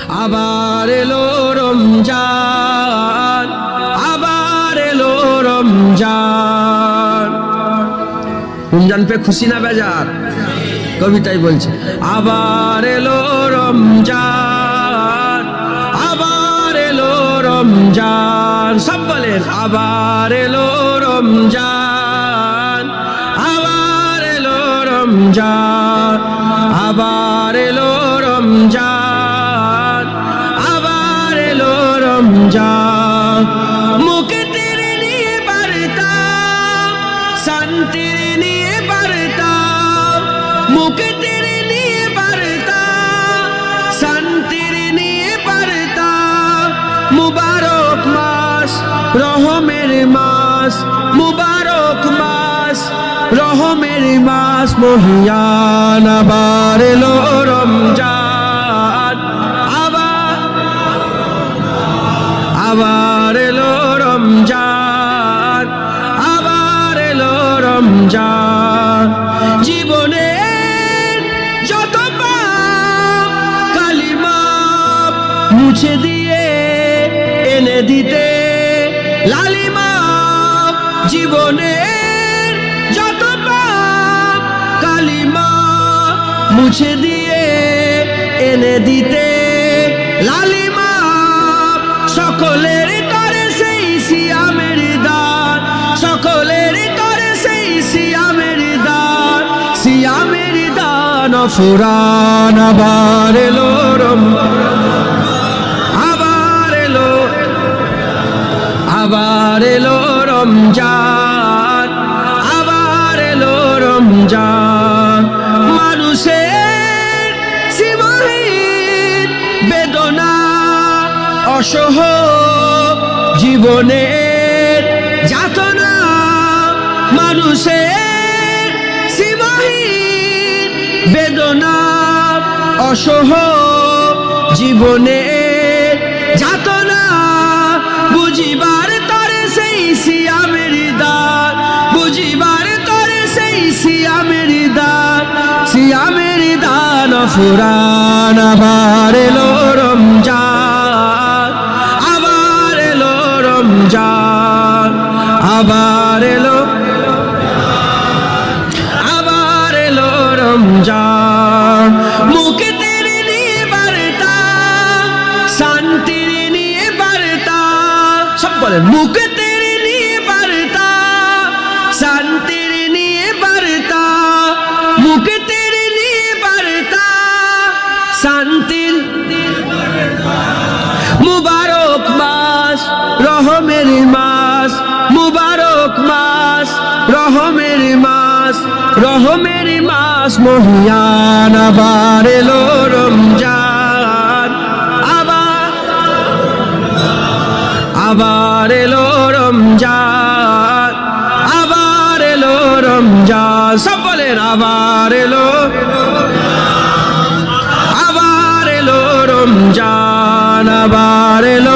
আবার এলো রমজান, আবার এলো রমজান। রমজান পে খুশি না বেজার? কবিতাই বলছে আবার এলো রমজান, আবার এলো রমজান। সব বলেন আবার এলো রমজান, আবার এলো রমজান, আবার এলো রমজান, আবার এলো রমজান। মুক্তির নিয়ে বার্তা, শান্তির নিয়ে বার্তা, মুক্তির নিয়ে বার্তা, শান্তির নিয়ে বার্তা। মুবারক মাস, রহমের মাস, মুবারক মাস, রহমের মাস মহিয়ান। আবার এলো রমজান, আবার এলো রমজান, আবার এলো রমজান। জীবনের যত পাপ কালিমা মুছে দিয়ে এনে দিতে লালিমা। জীবনের যত পাপ কালিমা মুছে দিয়ে এনে দিতে লালিমা। সকলের করে সেই সিয়ামের দান, সকলের করে সেই সিয়ামের দান, সিয়ামের দান ফুরান। আবার এলো আবার এলো, আবার এলো রমজান, আবার এলো রমজান। মানুষের সীমাহীন বেদনা অসহ জীবনের যাতনা, মানুষের সীমাহীন বেদনা অসহ জীবনের যাতনা। বুঝিবার তরে সেই সিয়ামের দান, বুঝিবার তরে সেই সিয়ামের দান, সিয়ামের দান ফুরান। আবার এলো রমজান, আবার এলো রমজান, আবার এলো, আবার এলো রমজান। মুক্তির নিয়ে বার্তা, শান্তির নিয়ে বার্তা। সব বলেন মুক্তির নিয়ে বার্তা, শান্তির নিয়ে বার্তা, মুক্তির নিয়ে বার্তা, শান্তির। মুবারক মাস, রহমের মাস, মুবারক মাস, রহমের মাস, রহমের মাস মহিয়ান। আবার এলো রমজান, আবার এলো রমজান, আবার এলো রমজান। সব বলেন আবার এলো, আবার এলো রমজান, আবার এলো